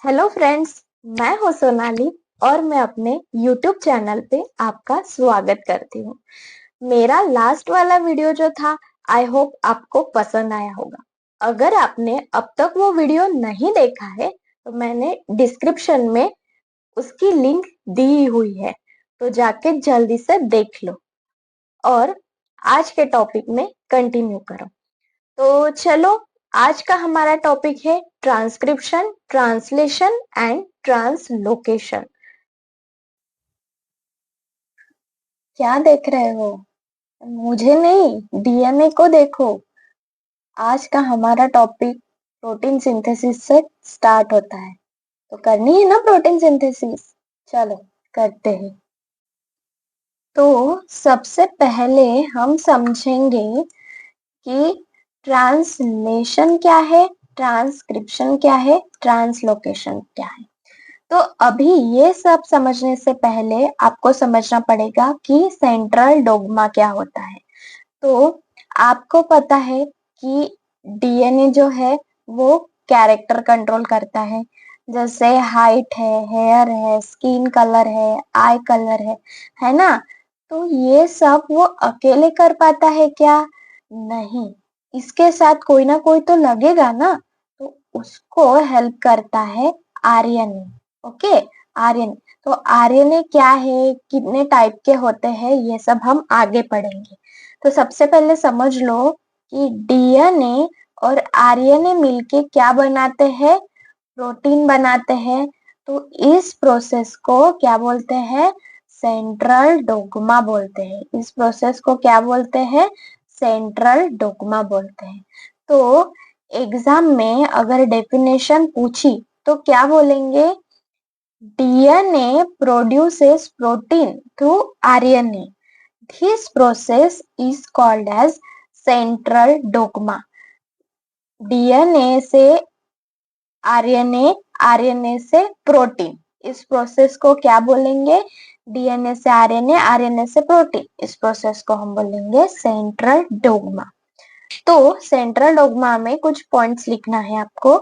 Hello friends, मैं हूं सोनाली और मैं अपने YouTube चैनल पे आपका स्वागत करती हूँ। मेरा लास्ट वाला वीडियो जो था, आई होप आपको पसंद आया होगा। अगर आपने अब तक वो वीडियो नहीं देखा है तो मैंने डिस्क्रिप्शन में उसकी लिंक दी हुई है, तो जाके जल्दी से देख लो और आज के टॉपिक में कंटिन्यू करो। तो चलो, आज का हमारा टॉपिक है ट्रांसक्रिप्शन, ट्रांसलेशन एंड ट्रांसलोकेशन। क्या देख रहे हो? मुझे नहीं, डीएनए को देखो। आज का हमारा टॉपिक प्रोटीन सिंथेसिस से स्टार्ट होता है, तो करनी है ना प्रोटीन सिंथेसिस। चलो करते हैं। तो सबसे पहले हम समझेंगे कि ट्रांसलेशन क्या है, ट्रांसक्रिप्शन क्या है, ट्रांसलोकेशन क्या है। तो अभी ये सब समझने से पहले आपको समझना पड़ेगा कि सेंट्रल डोग्मा क्या होता है। तो आपको पता है कि डीएनए जो है वो कैरेक्टर कंट्रोल करता है, जैसे हाइट है, हेयर है, स्किन कलर है, आई कलर है ना। तो ये सब वो अकेले कर पाता है क्या? नहीं, इसके साथ कोई ना कोई तो लगेगा ना। तो उसको हेल्प करता है आरएनए। Okay, RNA. तो आरएनए क्या है, कितने टाइप के होते हैं, ये सब हम आगे पढ़ेंगे। तो सबसे पहले समझ लो कि डीएनए और आरएनए मिलके क्या बनाते हैं? प्रोटीन बनाते हैं। तो इस प्रोसेस को क्या बोलते हैं? सेंट्रल डोग्मा बोलते हैं। इस प्रोसेस को क्या बोलते हैं? सेंट्रल डोग्मा बोलते हैं। तो एग्जाम में अगर डेफिनेशन पूछी तो क्या बोलेंगे? DNA produces protein through RNA. This process is called as central dogma. DNA से आरएनए, आरएनए से प्रोटीन, इस प्रोसेस को क्या बोलेंगे? डीएनए से आरएनए, आरएनए से प्रोटीन, इस प्रोसेस को हम बोलेंगे सेंट्रल डोग्मा। तो सेंट्रल डोग्मा में कुछ पॉइंट्स लिखना है आपको।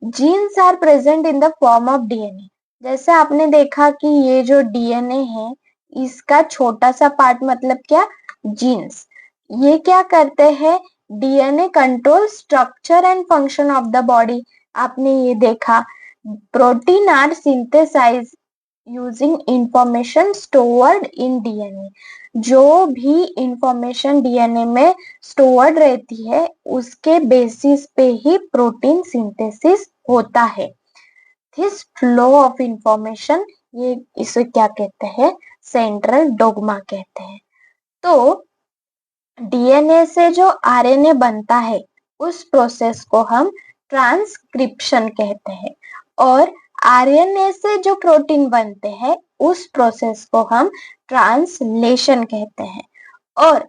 Genes are present in the form of DNA. जैसे आपने देखा कि ये जो डीएनए है, इसका छोटा सा पार्ट मतलब क्या? जीन्स। ये क्या करते हैं? DNA control structure and function of the body. आपने ये देखा, protein are synthesise using information stored in DNA. जो भी इंफॉर्मेशन डीएनए में स्टोर्ड रहती है, उसके बेसिस पे ही प्रोटीन सिंथेसिस होता है। दिस फ्लो ऑफ इंफॉर्मेशन, ये इसे क्या कहते हैं? सेंट्रल डोग्मा कहते हैं। तो डीएनए से जो आरएनए बनता है, उस प्रोसेस को हम ट्रांसक्रिप्शन कहते हैं। और आरएनए से जो प्रोटीन बनते हैं, उस प्रोसेस को हम ट्रांसलेशन कहते हैं। और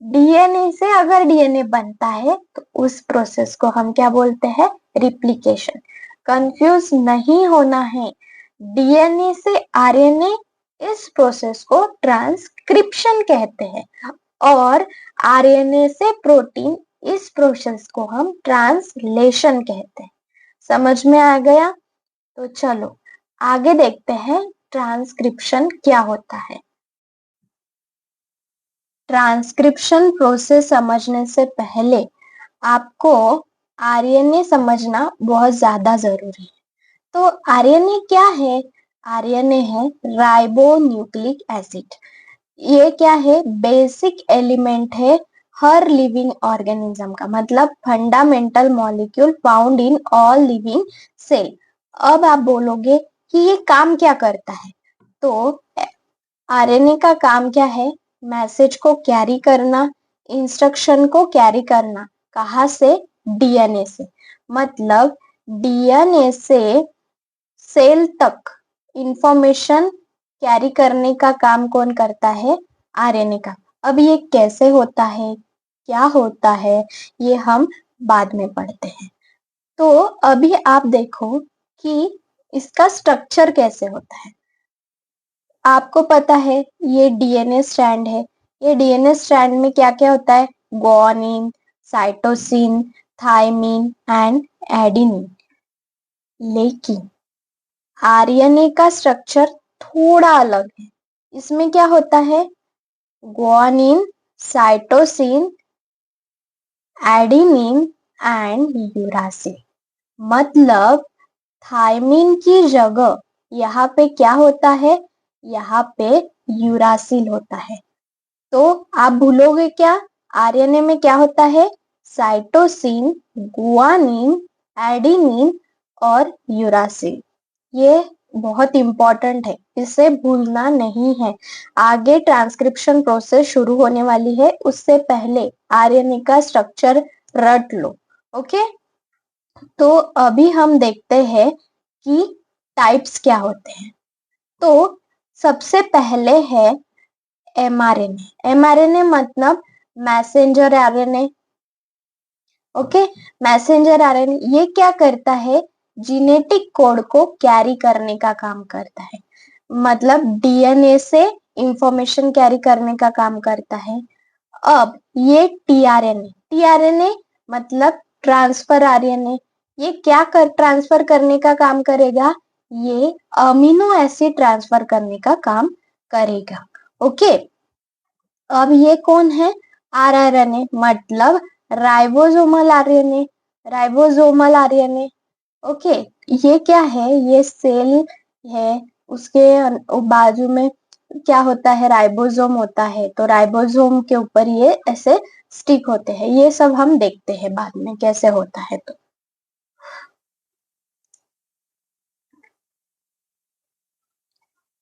डीएनए से अगर डीएनए बनता है तो उस प्रोसेस को हम क्या बोलते हैं? रिप्लिकेशन। कंफ्यूज नहीं होना है, डीएनए से आरएनए, इस प्रोसेस को ट्रांसक्रिप्शन कहते हैं। और आरएनए से प्रोटीन, इस प्रोसेस को हम ट्रांसलेशन कहते हैं। समझ में आ गया? तो चलो आगे देखते हैं ट्रांसक्रिप्शन क्या होता है। ट्रांसक्रिप्शन प्रोसेस समझने से पहले आपको आरएनए समझना बहुत ज्यादा जरूरी है। तो आरएनए क्या है? आरएनए है राइबोन्यूक्लिक एसिड। ये क्या है? बेसिक एलिमेंट है हर लिविंग ऑर्गेनिज्म का, मतलब fundamental molecule found in all living cell. अब आप बोलोगे कि ये काम क्या करता है? तो आरएनए का काम क्या है? मैसेज को कैरी करना, इंस्ट्रक्शन को कैरी करना। कहाँ से? डीएनए से। मतलब डीएनए से सेल तक इंफॉर्मेशन कैरी करने का काम कौन करता है? आरएनए का। अब ये कैसे होता है, क्या होता है, ये हम बाद में पढ़ते हैं। तो अभी आप देखो कि इसका स्ट्रक्चर कैसे होता है। आपको पता है ये डीएनए स्ट्रैंड है। ये डीएनए स्ट्रैंड में क्या क्या होता है? Guanine, cytosine, thymine and adenine. लेकिन आरएनए का स्ट्रक्चर थोड़ा अलग है। इसमें क्या होता है, guanine, cytosine, adenine and uracil. मतलब थायमिन की जगह यहाँ पे क्या होता है, यहाँ पे यूरासिल होता है। तो आप भूलोगे क्या, आरएनए में क्या होता है, साइटोसिन, गुआनिन, एडेनिन और यूरासिल। ये बहुत इंपॉर्टेंट है, इसे भूलना नहीं है। आगे ट्रांसक्रिप्शन प्रोसेस शुरू होने वाली है, उससे पहले आरएनए का स्ट्रक्चर रट लो। ओके, तो अभी हम देखते हैं कि टाइप्स क्या होते हैं। तो सबसे पहले है एमआरएनए। एमआरएनए मतलब messenger RNA. Okay, messenger RNA ये क्या करता है, जीनेटिक कोड को कैरी करने का काम करता है। मतलब डीएनए से इंफॉर्मेशन कैरी करने का काम करता है। अब ये टीआरएनए, टीआरएनए मतलब ट्रांसफर आरएनए, ये क्या कर ट्रांसफर करने का काम करेगा, ये अमीनो एसिड ट्रांसफर करने का काम करेगा। ओके, अब ये कौन है, आरआरएनए मतलब ribosomal RNA, ribosomal RNA. Okay, ये क्या है, ये सेल है, उसके बाजू में क्या होता है, राइबोसोम होता है। तो राइबोसोम के ऊपर ये ऐसे स्टिक होते हैं। ये सब हम देखते हैं बाद में कैसे होता है। तो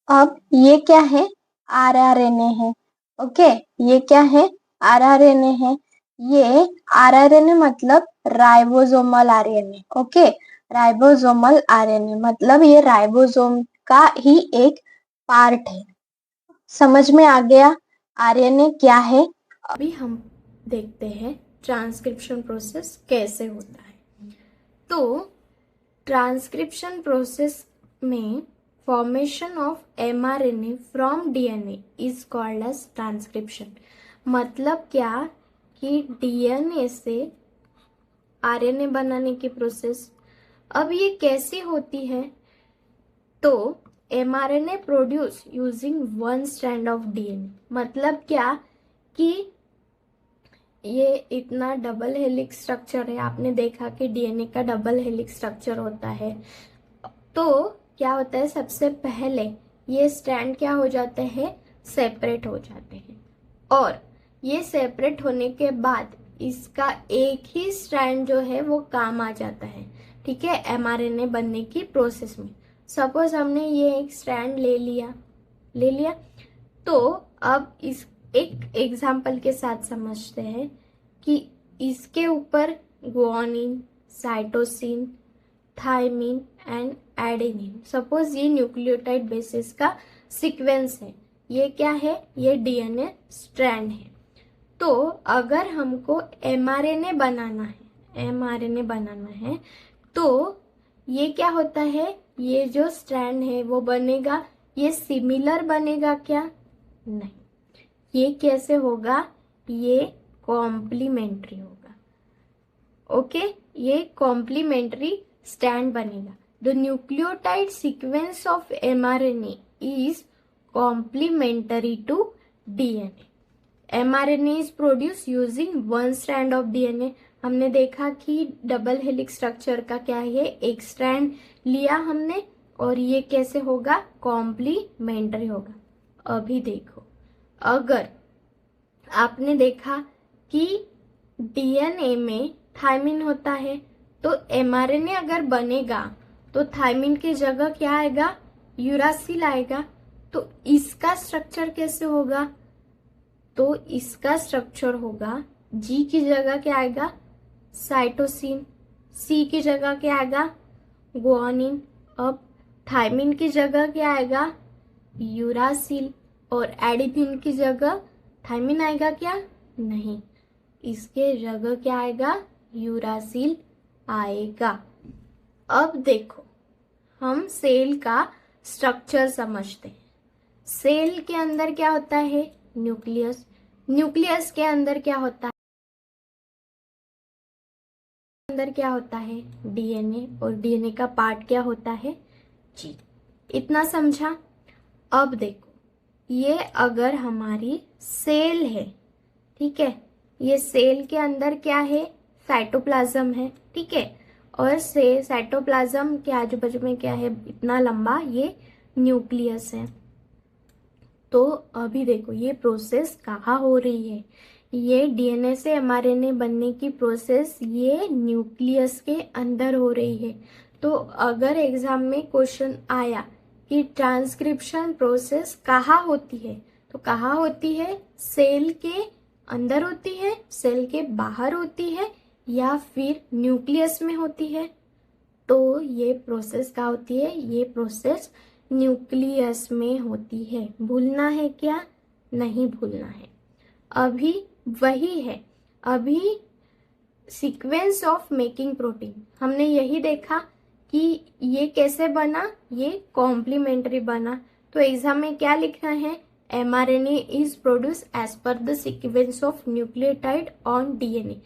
अब ये क्या है, आरआरएनए है। ओके, ये क्या है, आरआरएनए है। ये आरआरएनए मतलब ribosomal RNA. Okay, ribosomal RNA मतलब ये राइबोसोम का ही एक पार्ट है। समझ में आ गया आरएनए क्या है। अभी हम देखते हैं ट्रांसक्रिप्शन प्रोसेस कैसे होता है। तो ट्रांसक्रिप्शन प्रोसेस में formation of mRNA from DNA is called as transcription. मतलब क्या कि डीएनए से आरएनए बनाने की प्रोसेस। अब ये कैसी होती है, तो mRNA produce using one strand of DNA. मतलब क्या कि ये इतना डबल हेलिक्स स्ट्रक्चर है, आपने देखा कि डीएनए का डबल हेलिक्स स्ट्रक्चर होता है। तो क्या होता है, सबसे पहले ये स्ट्रैंड क्या हो जाते हैं, सेपरेट हो जाते हैं। और ये सेपरेट होने के बाद इसका एक ही स्ट्रैंड जो है वो काम आ जाता है, ठीक है, एमआरएनए बनने की प्रोसेस में। सपोज हमने ये एक स्ट्रैंड ले लिया। तो अब इस एक एग्जाम्पल के साथ समझते हैं कि इसके ऊपर guanine, cytosine, thymine and adenine, suppose ये न्यूक्लियोटाइड बेसिस का सीक्वेंस है। ये क्या है, ये डीएनए स्ट्रैंड है। तो अगर हमको एमआरएनए बनाना है, एमआरएनए बनाना है, तो ये क्या होता है, ये जो स्ट्रैंड है वो बनेगा, ये सिमिलर बनेगा क्या, नहीं। ये कैसे होगा, ये कॉम्प्लीमेंट्री होगा। ओके, ये कॉम्प्लीमेंट्री स्टैंड बनेगा। The nucleotide sequence of mRNA is complementary to DNA. MRNA is produce using one strand of DNA. हमने देखा कि डबल हेलिक्स स्ट्रक्चर का क्या है, एक स्ट्रैंड लिया हमने, और ये कैसे होगा, कॉम्प्लीमेंट्री होगा। अभी देखो, अगर आपने देखा कि डीएनए में थायमिन होता है, तो एमआरएनए अगर बनेगा तो थायमिन की जगह क्या आएगा, यूरासिल आएगा। तो इसका स्ट्रक्चर कैसे होगा, तो इसका स्ट्रक्चर होगा, जी की जगह क्या आएगा, साइटोसिन, सी की जगह क्या आएगा, गुआनिन। अब थायमिन की जगह क्या आएगा, यूरासिल, और एडिनिन की जगह थायमिन आएगा क्या, नहीं, इसके जगह क्या आएगा, यूरासिल आएगा। अब देखो, हम सेल का स्ट्रक्चर समझते हैं। सेल के अंदर क्या होता है, न्यूक्लियस। न्यूक्लियस के अंदर क्या होता है, अंदर क्या होता है, डीएनए, और डीएनए का पार्ट क्या होता है, जी। इतना समझा। अब देखो, ये अगर हमारी सेल है, ठीक है, ये सेल के अंदर क्या है, साइटोप्लाज्म है, ठीक है, और से साइटोप्लाज्म के आजू बाजू में क्या है, इतना लंबा ये न्यूक्लियस है। तो अभी देखो ये प्रोसेस कहाँ हो रही है, ये डीएनए से एमआरएनए बनने की प्रोसेस ये न्यूक्लियस के अंदर हो रही है। तो अगर एग्जाम में क्वेश्चन आया कि ट्रांसक्रिप्शन प्रोसेस कहाँ होती है, तो कहाँ होती है, सेल के अंदर होती है, सेल के बाहर होती है, या फिर न्यूक्लियस में होती है। तो ये प्रोसेस क्या होती है, ये प्रोसेस न्यूक्लियस में होती है। भूलना है क्या, नहीं भूलना है। अभी वही है, अभी सीक्वेंस ऑफ मेकिंग प्रोटीन हमने यही देखा कि ये कैसे बना, ये कॉम्प्लीमेंट्री बना। तो एग्जाम में क्या लिखना है, mRNA is produce as per the sequence of nucleotide on DNA.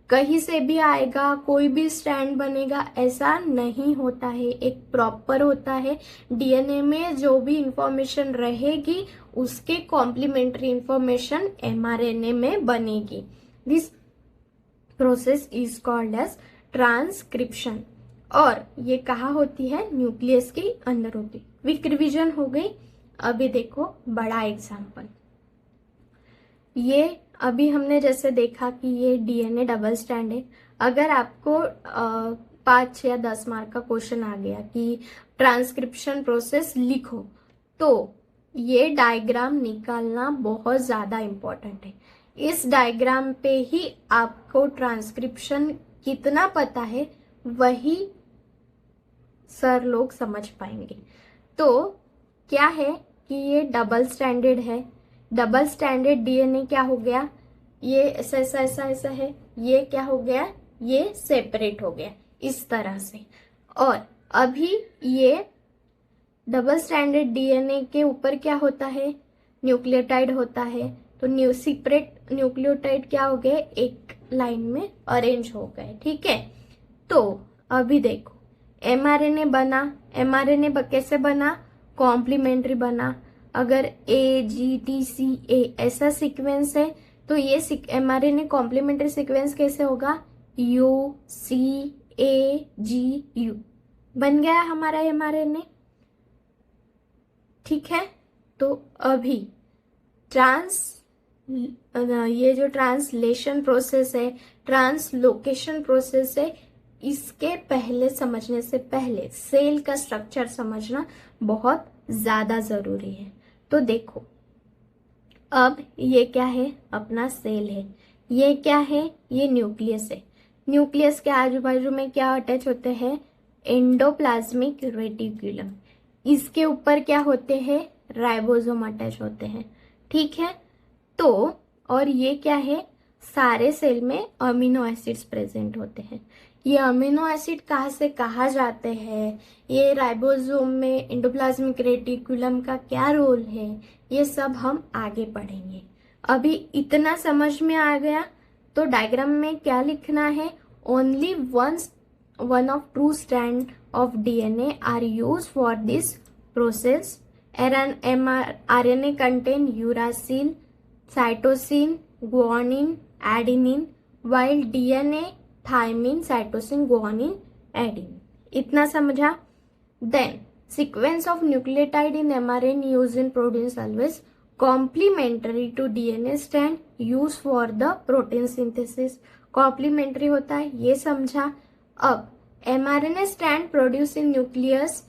कहीं से भी आएगा, कोई भी स्ट्रैंड बनेगा, ऐसा नहीं होता है, एक प्रॉपर होता है। डीएनए में जो भी इंफॉर्मेशन रहेगी उसके कॉम्प्लीमेंट्री इंफॉर्मेशन एमआरएनए में बनेगी। This process is called as transcription. और ये कहाँ होती है, न्यूक्लियस के अंदर होती। क्विक रिवीजन हो गई। अभी देखो बड़ा एग्जाम्पल, ये अभी हमने जैसे देखा कि ये डीएनए डबल स्ट्रैंड है। अगर आपको 5 या 10 मार्क का क्वेश्चन आ गया कि ट्रांसक्रिप्शन प्रोसेस लिखो, तो ये डायग्राम निकालना बहुत ज्यादा इम्पोर्टेंट है। इस डायग्राम पे ही आपको ट्रांसक्रिप्शन कितना पता है वही सर लोग समझ पाएंगे। तो क्या है कि ये डबल स्टैंडर्ड है, डबल स्टैंडर्ड डीएनए क्या हो गया, ये ऐसा ऐसा ऐसा ऐसा है, ये क्या हो गया, ये सेपरेट हो गया इस तरह से। और अभी ये डबल स्टैंडर्ड डीएनए के ऊपर क्या होता है, न्यूक्लियोटाइड होता है। तो सेपरेट न्यूक्लियोटाइड क्या हो गए, एक लाइन में अरेंज हो गए, ठीक है। तो अभी देखो एमआरएनए बना, एमआरएनए कैसे बना, कॉम्प्लीमेंट्री बना। अगर AGTCA ऐसा सीक्वेंस है तो ये एमआरएनए कॉम्प्लीमेंट्री सीक्वेंस कैसे होगा, UCAGU बन गया हमारा एमआरएनए, ठीक है। तो अभी ये जो ट्रांसलेशन प्रोसेस है, ट्रांसलोकेशन प्रोसेस है, इसके पहले समझने से पहले सेल का स्ट्रक्चर समझना बहुत ज्यादा जरूरी है। तो देखो अब ये क्या है, अपना सेल है, ये क्या है, ये न्यूक्लियस है। न्यूक्लियस के आजू बाजू में क्या अटैच होते हैं, एंडोप्लाज्मिक रेटिकुलम। इसके ऊपर क्या होते हैं, राइबोसोम अटैच होते हैं, ठीक है। तो और ये क्या है, सारे सेल में अमीनो एसिड्स प्रेजेंट होते हैं। ये अमीनो एसिड कहाँ से कहाँ जाते हैं, ये राइबोसोम में एंडोप्लाज्मिक रेटिकुलम का क्या रोल है, ये सब हम आगे पढ़ेंगे। अभी इतना समझ में आ गया। तो डायग्राम में क्या लिखना है, only one of two strand of DNA are use for this process. RNA contain uracil, cytosine, guanine, adenine, while DNA thymine, cytosine, guanine, adenine. इतना समझा। Then sequence of nucleotide in mRNA used in protein always complementary to DNA strand used for the protein synthesis. Complementary होता है, ये समझा। अब mRNA strand produced in nucleus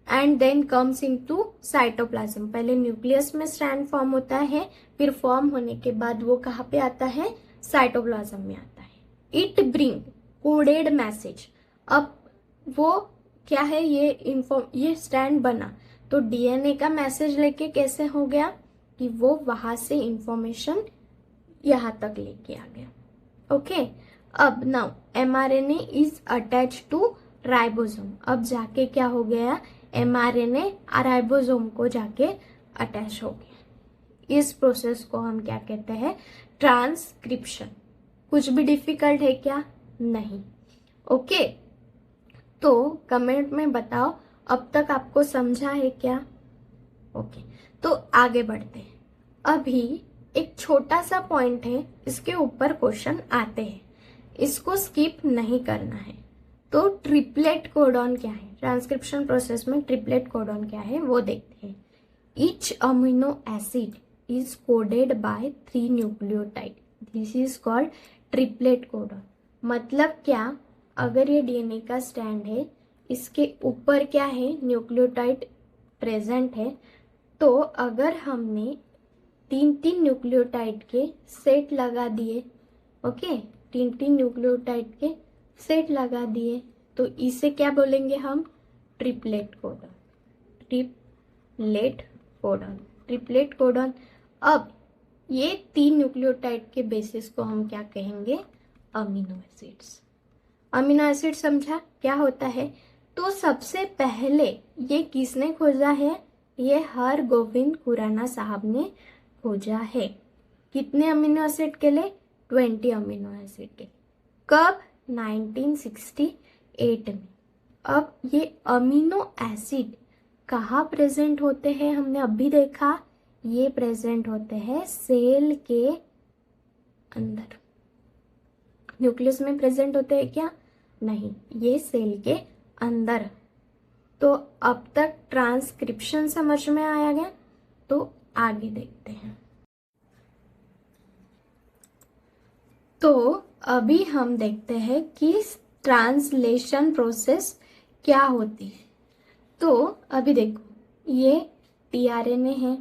and then comes into cytoplasm. पहले nucleus में strand form होता है, फिर फॉर्म होने के बाद वो कहाँ पे आता है, साइटोप्लाज्म में आता है। It bring coded message. अब वो क्या है, ये स्ट्रैंड बना तो डीएनए का मैसेज लेके कैसे हो गया कि वो वहां से इंफॉर्मेशन यहां तक लेके आ गया। ओके, अब now mRNA is attach to ribosome. अब जाके क्या हो गया, एमआरएनए राइबोसोम को जाके अटैच हो गया। इस प्रोसेस को हम क्या कहते हैं, ट्रांसक्रिप्शन। कुछ भी डिफिकल्ट है क्या, नहीं। ओके, तो कमेंट में बताओ अब तक आपको समझा है क्या? ओके, तो आगे बढ़ते हैं। अभी एक छोटा सा पॉइंट है, इसके ऊपर क्वेश्चन आते हैं, इसको स्किप नहीं करना है। तो ट्रिपलेट कोडॉन क्या है, ट्रांसक्रिप्शन प्रोसेस में ट्रिपलेट कोडॉन क्या है वो देखते हैं। Each amino acid is coded by 3 nucleotide, this is called triplet codon. मतलब क्या, अगर ये डीएनए का स्टैंड है, इसके ऊपर क्या है, न्यूक्लियोटाइड प्रेजेंट है, तो अगर हमने 3 न्यूक्लियोटाइड के सेट लगा दिए, ओके, 3 न्यूक्लियोटाइड के सेट लगा दिए, तो इसे क्या बोलेंगे हम, triplet codon, triplet codon, triplet codon. अब ये 3 न्यूक्लियोटाइड के बेसिस को हम क्या कहेंगे, अमीनो एसिड्स। अमीनो एसिड समझा क्या होता है? तो सबसे पहले ये किसने खोजा है, ये हरगोविंद खुराना साहब ने खोजा है। कितने अमीनो एसिड के लिए, 20 अमीनो एसिड के। कब, 1968 में। अब ये अमीनो एसिड कहाँ प्रेजेंट होते हैं, हमने अभी देखा, ये प्रेजेंट होते हैं सेल के अंदर। न्यूक्लियस में प्रेजेंट होते हैं क्या, नहीं, ये सेल के अंदर। तो अब तक ट्रांसक्रिप्शन समझ में आया गया, तो आगे देखते हैं। तो अभी हम देखते हैं कि ट्रांसलेशन प्रोसेस क्या होती है। तो अभी देखो, ये टीआरएनए है,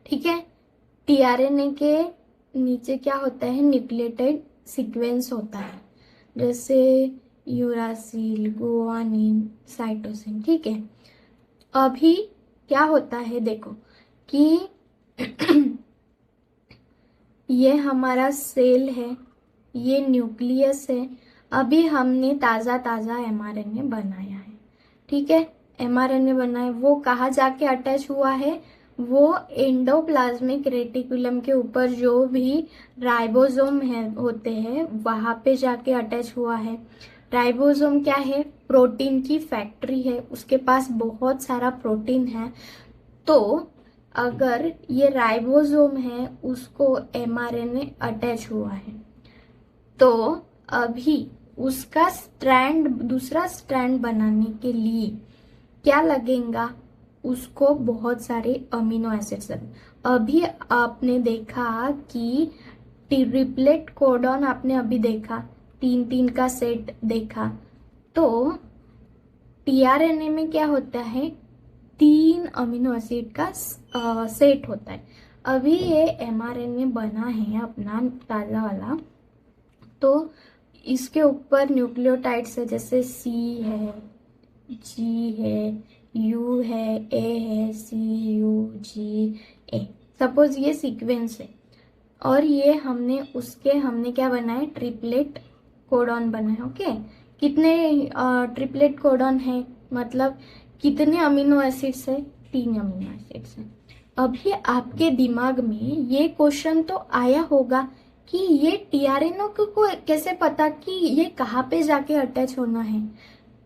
ठीक है। टीआरएनए के नीचे क्या होता है, न्यूक्लियोटाइड सीक्वेंस होता है, जैसे यूरासिल, गुआनिन, साइटोसिन, ठीक है। अभी क्या होता है, देखो कि ये हमारा सेल है, ये न्यूक्लियस है। अभी हमने ताज़ा ताज़ा एमआरएनए बनाया है, ठीक है। एमआरएनए बनाए, वो कहाँ जाके अटैच हुआ है, वो एंडोप्लाज्मिक रेटिकुलम के ऊपर जो भी राइबोसोम है होते हैं वहाँ पे जाके अटैच हुआ है। राइबोसोम क्या है, प्रोटीन की फैक्ट्री है, उसके पास बहुत सारा प्रोटीन है। तो अगर ये राइबोसोम है, उसको एमआरएनए अटैच हुआ है, तो अभी उसका स्ट्रैंड, दूसरा स्ट्रैंड बनाने के लिए क्या लगेगा, उसको बहुत सारे अमीनो एसिड्स लगेंगे। अभी आपने देखा कि ट्रिपलेट कोडॉन आपने अभी देखा, 3 का सेट देखा। तो टीआरएनए में क्या होता है, 3 अमीनो एसिड का सेट होता है। अभी ये एमआरएनए बना है अपना ताज़ा वाला, तो इसके ऊपर न्यूक्लियोटाइड्स है, जैसे सी है, जी है, यू है, ए है, सी यू जी ए, सपोज ये सीक्वेंस है। और ये हमने क्या बनाया, ट्रिपलेट कोडॉन बनाया, ओके। कितने ट्रिपलेट कोडॉन है, मतलब कितने अमीनो एसिड्स है, 3 अमीनो एसिड्स है। अभी आपके दिमाग में ये क्वेश्चन तो आया होगा कि ये टीआरएनए को कैसे पता कि ये कहाँ पे जाके अटैच होना है।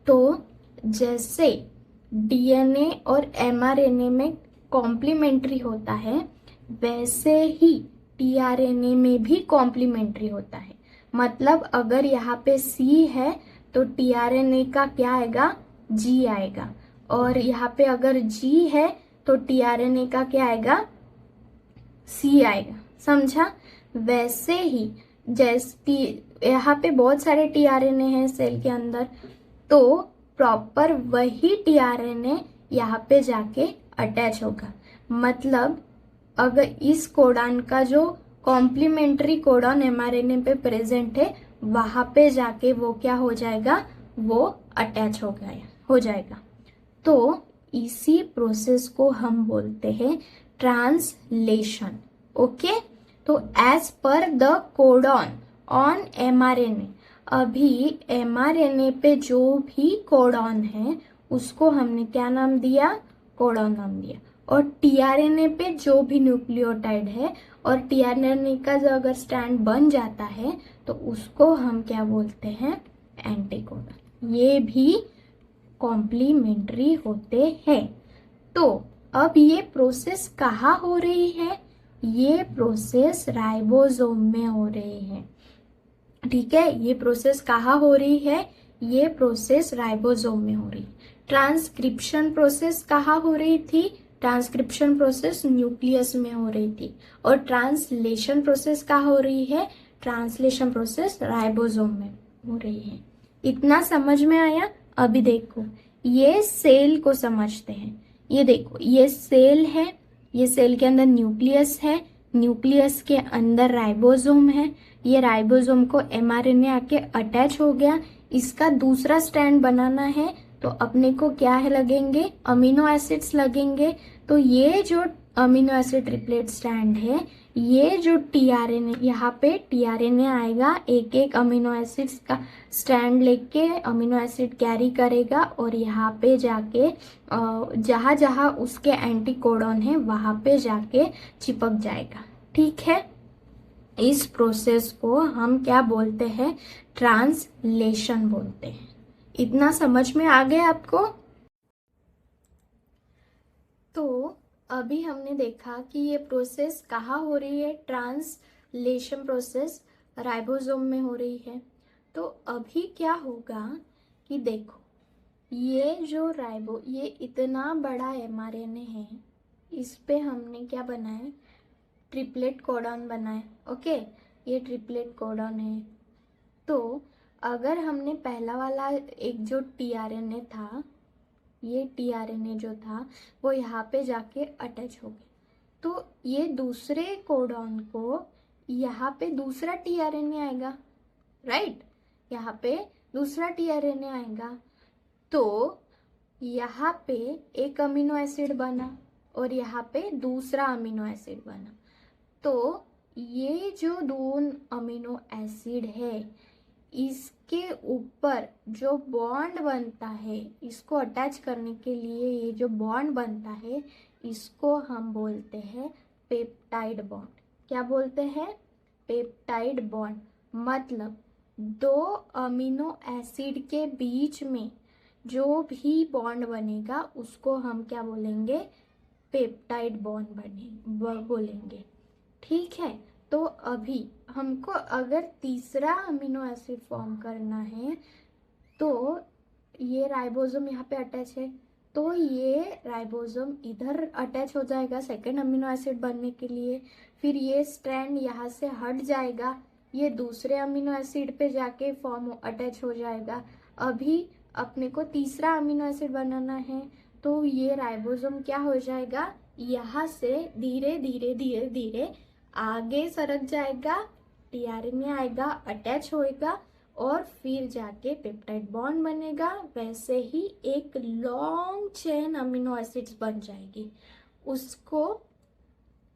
तो जैसे डीएनए और एमआरएनए में कॉम्प्लीमेंट्री होता है, वैसे ही टीआरएनए में भी कॉम्प्लीमेंट्री होता है। मतलब अगर यहाँ पे सी है तो टीआरएनए का क्या आएगा, जी आएगा, और यहाँ पे अगर जी है तो टीआरएनए का क्या आएगा, सी आएगा, समझा। वैसे ही जैसे यहाँ पे बहुत सारे टीआरएनए हैं सेल के अंदर, तो प्रॉपर वही टीआरएनए यहाँ पे जाके अटैच होगा। मतलब अगर इस कोडॉन का जो कॉम्प्लीमेंट्री कोडॉन एमआरएनए पे प्रेजेंट है, वहां पे जाके वो क्या हो जाएगा, वो अटैच हो जाएगा। तो इसी प्रोसेस को हम बोलते हैं ट्रांसलेशन, ओके। तो as per the codon on mRNA, अभी एमआरएनए पे जो भी कोडॉन है उसको हमने क्या नाम दिया, कोडॉन नाम दिया। और टीआरएनए पे जो भी न्यूक्लियोटाइड है और टीआरएनए का जो अगर स्टैंड बन जाता है तो उसको हम क्या बोलते हैं, एंटीकोडॉन। ये भी कॉम्प्लीमेंट्री होते हैं। तो अब ये प्रोसेस कहाँ हो रही है? ये प्रोसेस राइबोसोम में हो रही है। ठीक है, ये प्रोसेस कहाँ हो रही है? ये प्रोसेस राइबोसोम में हो रही है। ट्रांसक्रिप्शन प्रोसेस कहाँ हो रही थी? ट्रांसक्रिप्शन प्रोसेस न्यूक्लियस में हो रही थी। और ट्रांसलेशन प्रोसेस कहाँ हो रही है? ट्रांसलेशन प्रोसेस राइबोसोम में हो रही है। इतना समझ में आया? अभी देखो, ये सेल को समझते हैं। ये देखो, ये सेल है, ये सेल के अंदर न्यूक्लियस है, न्यूक्लियस के अंदर राइबोसोम है। ये राइबोसोम को एमआरएनए आके अटैच हो गया। इसका दूसरा स्ट्रैंड बनाना है तो अपने को क्या है लगेंगे? अमीनो एसिड्स लगेंगे। तो ये जो अमीनो एसिड ट्रिपलेट स्ट्रैंड है, ये जो टीआरएनए, यहाँ पे टीआरएनए आएगा, एक एक अमीनो एसिड्स का स्ट्रैंड लेके अमीनो एसिड कैरी करेगा और यहाँ पे जाके जहाँ जहाँ उसके एंटी कोडॉन है वहाँ पे जाके चिपक जाएगा। ठीक है, इस प्रोसेस को हम क्या बोलते हैं? ट्रांसलेशन बोलते हैं। इतना समझ में आ गया आपको? तो अभी हमने देखा कि ये प्रोसेस कहाँ हो रही है? ट्रांसलेशन प्रोसेस राइबोसोम में हो रही है। तो अभी क्या होगा कि देखो, ये जो ये इतना बड़ा एमआरएनए है, इस पे हमने क्या बनाया? ट्रिपलेट कोडॉन बनाए। ओके, ये ट्रिपलेट कोडॉन है। तो अगर हमने पहला वाला एक जो टीआरएनए था, ये टीआरएनए जो था वो यहाँ पे जाके अटैच हो गया, तो ये दूसरे कोडॉन को यहाँ पे दूसरा टीआरएनए आएगा, राइट? यहाँ पे दूसरा टीआरएनए आएगा। तो यहाँ पे एक अमीनो एसिड बना और यहाँ पे दूसरा अमीनो एसिड बना। तो ये जो दो अमीनो एसिड है, इसके ऊपर जो बॉन्ड बनता है, इसको अटैच करने के लिए ये जो बॉन्ड बनता है, इसको हम बोलते हैं पेप्टाइड बॉन्ड। क्या बोलते हैं? Peptide bond. मतलब दो अमीनो एसिड के बीच में जो भी बॉन्ड बनेगा उसको हम क्या बोलेंगे? पेप्टाइड बॉन्ड बोलेंगे। ठीक है, तो अभी हमको अगर तीसरा अमीनो एसिड फॉर्म करना है तो ये राइबोसोम यहाँ पे अटैच है, तो ये राइबोसोम इधर अटैच हो जाएगा सेकेंड अमीनो एसिड बनने के लिए। फिर ये स्ट्रैंड यहाँ से हट जाएगा, ये दूसरे अमीनो एसिड पे जाके फॉर्म अटैच हो जाएगा। अभी अपने को तीसरा अमीनो एसिड बनाना है, तो ये राइबोसोम क्या हो जाएगा? यहाँ से धीरे धीरे धीरे धीरे आगे सरक जाएगा, टीआरएनए आएगा, अटैच होएगा और फिर जाके पेप्टाइड बॉन्ड बनेगा। वैसे ही एक लॉन्ग चेन अमीनो एसिड्स बन जाएगी। उसको,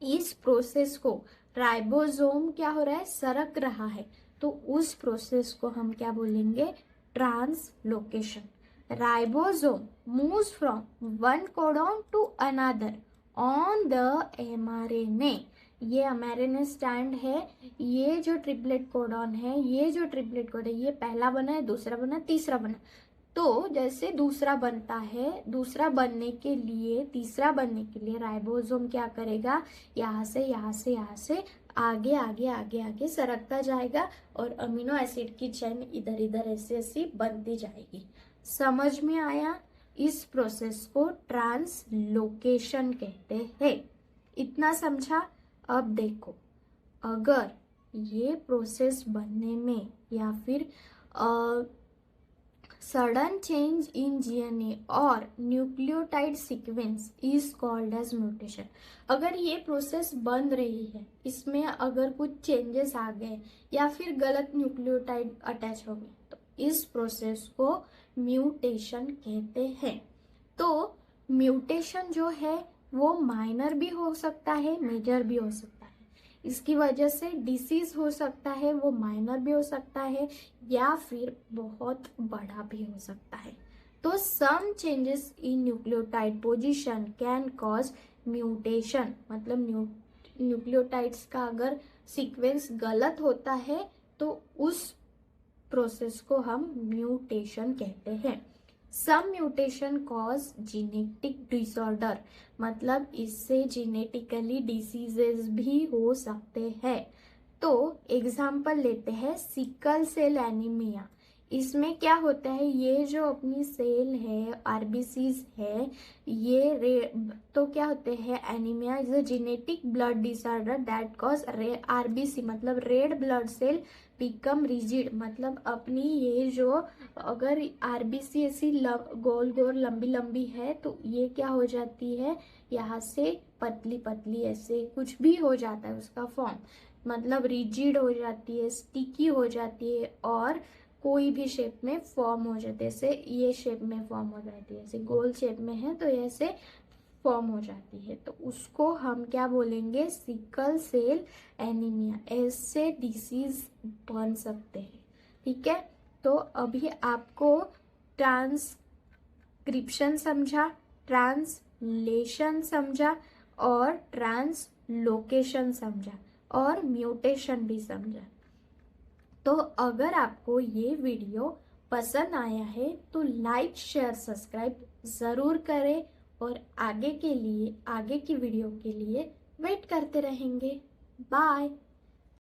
इस प्रोसेस को राइबोसोम क्या हो रहा है? सरक रहा है। तो उस प्रोसेस को हम क्या बोलेंगे? Translocation. Ribosome moves from one codon to another on the mRNA. ये एमआरएनए स्टैंड है, ये जो ट्रिपलेट कोडॉन है, ये जो ट्रिपलेट कोड है, ये पहला बना है, दूसरा बना, तीसरा बना। तो जैसे दूसरा बनता है, दूसरा बनने के लिए, तीसरा बनने के लिए राइबोसोम क्या करेगा? यहाँ से यहाँ से यहाँ से आगे आगे आगे आगे सरकता जाएगा और अमीनो एसिड की चेन इधर इधर ऐसे ऐसी बनती जाएगी। समझ में आया? इस प्रोसेस को ट्रांसलोकेशन कहते हैं। इतना समझा? अब देखो, अगर ये प्रोसेस बनने में या फिर सडन चेंज इन जीएनए और nucleotide sequence is called as mutation. अगर ये प्रोसेस बन रही है, इसमें अगर कुछ चेंजेस आ गए या फिर गलत न्यूक्लियोटाइड अटैच हो गए, तो इस प्रोसेस को म्यूटेशन कहते हैं। तो म्यूटेशन जो है वो माइनर भी हो सकता है, मेजर भी हो सकता है। इसकी वजह से डिसीज हो सकता है, वो माइनर भी हो सकता है या फिर बहुत बड़ा भी हो सकता है। तो some changes in nucleotide position can cause mutation. मतलब न्यूक्लियोटाइड्स का अगर सीक्वेंस गलत होता है तो उस प्रोसेस को हम म्यूटेशन कहते हैं। सम म्यूटेशन कॉज जेनेटिक डिसऑर्डर, मतलब इससे जेनेटिकली डिसीजेस भी हो सकते हैं। तो एग्जाम्पल लेते हैं सिकल सेल एनीमिया। इसमें क्या होता है, ये जो अपनी सेल है, आरबीसीज है, ये तो क्या होते हैं, anemia is a genetic blood disorder that cause RBC मतलब red blood cell become rigid, मतलब अपनी ये जो अगर आरबीसी ऐसी गोल गोल लंबी लंबी है तो ये क्या हो जाती है, यहाँ से पतली पतली ऐसे कुछ भी हो जाता है उसका फॉर्म, मतलब रिजिड हो जाती है, स्टिकी हो जाती है और कोई भी शेप में फॉर्म हो जाती है। जैसे ये शेप में फॉर्म हो जाती है, ऐसे गोल शेप में है तो ऐसे फॉर्म हो जाती है, तो उसको हम क्या बोलेंगे, सिकल सेल एनीमिया। ऐसे डिसीज बन सकते हैं। ठीक है, तो अभी आपको ट्रांसक्रिप्शन समझा, ट्रांसलेशन समझा और ट्रांसलोकेशन समझा और म्यूटेशन भी समझा। तो अगर आपको ये वीडियो पसंद आया है तो लाइक शेयर सब्सक्राइब ज़रूर करें और आगे के लिए, आगे की वीडियो के लिए वेट करते रहेंगे। बाय।